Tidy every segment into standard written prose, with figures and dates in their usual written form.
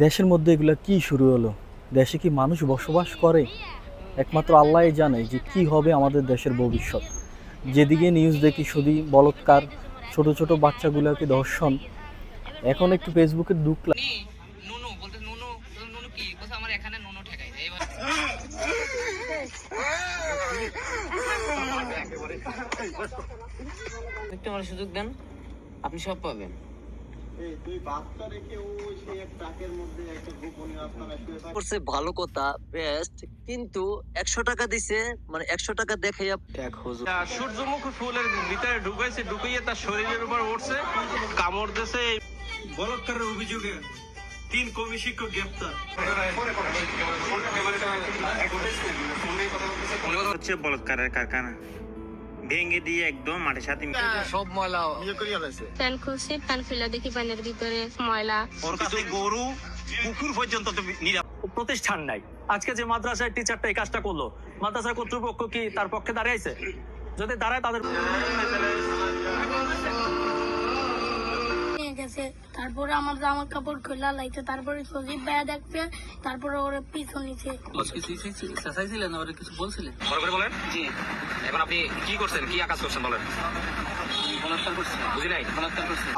দেশের মধ্যে এগুলো কি শুরু হলো? দেশে কি মানুষ বসবাস করে? একমাত্র আল্লাহই জানে যে কি হবে আমাদের দেশের ভবিষ্যৎ। যেদিকে নিউজ দেখি শুধু বলাৎকার, ছোট ছোট বাচ্চাগুলোকে ধর্ষণ। এখন একটু ফেসবুকে ঢুকলাম, নুনু বলতে নুনু নুনু কি বলছে আমার এখানে নুনু ঠেকাই দেয় এবার একটু আমার সুযোগ দেন, আপনি সব পাবেন। করছে ভালো কথা বেস্ট, কিন্তু 100 টাকা দিছে, মানে 100 টাকা দেখে এক হুজুর সূর্যমুখী ফুলের ভিতরে ঢুকাইছে, ঢুকিয়ে তার শরীরের উপর উঠছে, কামড় দিয়েছে। বলাৎকারের অভিযোগে 3 কর্মী শিক্ষক গ্রেপ্তার। হচ্ছে বলাৎকারের কারখানা ভেঙে দিয়ে একদম মাঠের সাথে সব ময়লা প্যান খুলছি, প্যান খুলে দেখি প্যানের ভিতরে ময়লা। ওর কাছে গরু কুকুর পর্যন্ত প্রতিষ্ঠান নাই। আজকে যে মাদ্রাসার টিচারটা এই কাজটা করলো, মাদ্রাসার কর্তৃপক্ষ কি তার পক্ষে দাঁড়াইছে? যদি দাঁড়ায় তাদের গেছে, তারপরে আমার জামা কাপড় খোলা লাইছে, তারপরে সজীব ভাইয়া দেখছে, তারপরে ওরা পিছু নিচে। কিছু বলছিলেন বলেন জি। এখন আপনি কি করছেন, কি আকাশ করছেন বলেন? বুঝি নাই।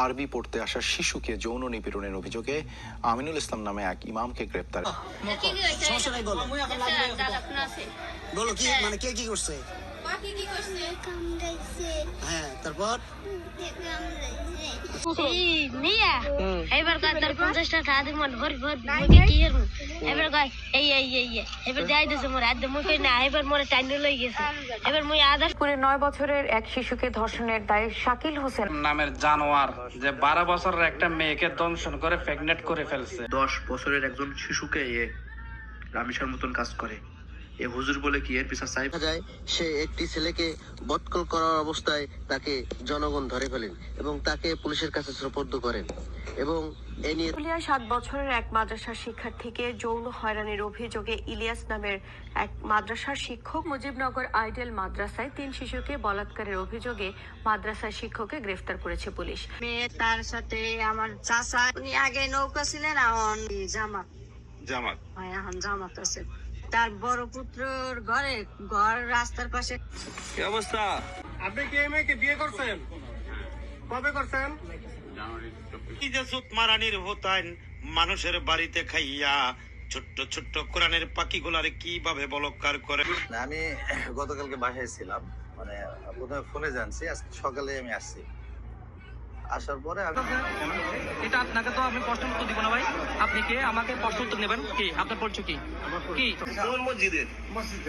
আরবি পড়তে আসা শিশুকে যৌন নিপীড়নের অভিযোগে আমিনুল ইসলাম নামে এক ইমামকে গ্রেপ্তার। বলো কি, মানে কে কি করছে? হ্যাঁ, তারপর এবার 50টা টাকা মন ভর ভর কি এবার এবার যাই দিছে মোর আদ মুই কই না, এবার মোরে টাইন লই গেছে, এবার মুই আদার করে 9 বছরের এক শিশুকে ধর্ষণের দায়ে শাকিল হোসেন নামের জানোয়ার যে 12 বছরের একটা মেয়েকে দংশন করে প্রেগনেন্ট করে ফেলছে। 10 বছরের একজন শিশুকে রামিসার মতন কাজ করে এ হুজুর বলে কি এর পিছনে চাই? দেখা যায় সে একটি ছেলেকে বৎকল করার অবস্থায় তাকে জনগণ ধরে ফেলেন এবং তাকে পুলিশের কাছে সোপর্দ করেন। এবং এ নিয়ে 7 বছরের এক মাদ্রাসার শিক্ষার্থীকে যৌন হয়রানির অভিযোগে ইলিয়াস নামের এক মাদ্রাসার শিক্ষক মুজিবনগর আইডেল মাদ্রাসায় 3 শিশুকে বলাৎকারের অভিযোগে মাদ্রাসার শিক্ষককে গ্রেফতার করেছে পুলিশ। মেয়ে তার সাথে আমার চাচা, উনি আগে নৌকা ছিলেন, এখন জামাত এখন জামাত আছে। তার বড় পুত্রর ঘর রাস্তার পাশে। কি অবস্থা? আপনি কি এই মেয়েকে বিয়ে করছেন? কবে করছেন? কি যে সুত মারানির হতান মানুষের বাড়িতে খাইয়া ছোট্ট ছোট্ট কোরআনের পাখিগুলারে কিভাবে বলৎকার করে। আমি গতকালকে বাসায় ছিলাম, মানে প্রথমে ফোনে জানছি, আজকে সকালে আমি আসছি। আসার পরে এটা আপনাকে তো আমি প্রশ্ন উত্তর দিব না ভাই। আপনি কে আমাকে প্রশ্ন উত্তর নেবেন? কি আপনার পরিচয় কি? কি কোন মসজিদের?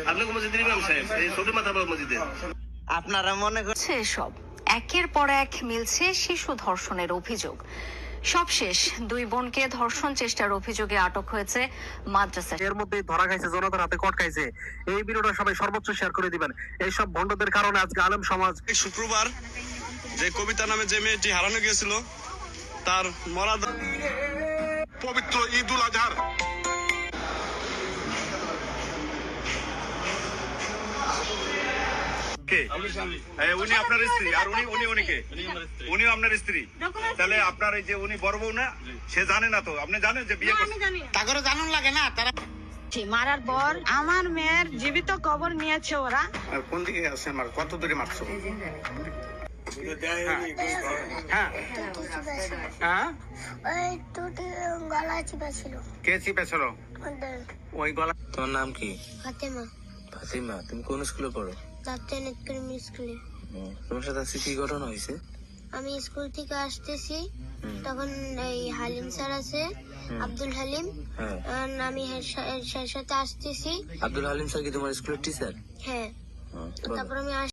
আপনি কোন মসজিদের ইমাম সাহেব? এই ছোট মাথা বড় মসজিদের। আপনারা মনে হচ্ছে সব একের পর এক মিলছে শিশু ধর্ষণের অভিযোগ। সবশেষ 2 বোনকে ধর্ষণ চেষ্টার অভিযোগে আটক হয়েছে মাদ্রাসা। এর মধ্যে ধরা খাইছে, জনতার হাতে কট খাইছে। এই ভিডিওটা সবাই সর্বোচ্চ শেয়ার করে দিবেন। এই সব ভণ্ডদের কারণে আজকে আলেম সমাজ। শুক্রবার যে কবিতা নামে যে মেয়েটি হারানো গিয়েছিল তার মরা পবিত্র ঈদুল আজহার উনি আপনার স্ত্রী, আর উনি কে? উনিও আপনার স্ত্রী। তাহলে আপনার এই যে উনি বড় বউ না, সে জানে না তো? আপনি জানেন যে বিয়ে করছে? তাগরে জানুন লাগে না তারা মারার পর আমার মেয়ের জীবিত কবর নিয়েছে ওরা। কোন দিকে আসছেন? কত দূরে মারছো? কে চিপেছিল ওই গলা? তোমার নাম কি? ফাতেমা। ফাতিমা, তুমি কোন স্কুলে পড়ো? দাপ্তরিক প্রাইমারি স্কুলে। তোমার সাথে আজকে কি ঘটনা হয়েছে? আমি স্কুল থেকে আসতেছি, তখন এই হালিম স্যার আছে, আব্দুল হালিম, আমি এর সাথে আসতেছি। আব্দুল হালিম স্যার কি তোমার স্কুলের টিচার? হ্যাঁ, তারপর আমি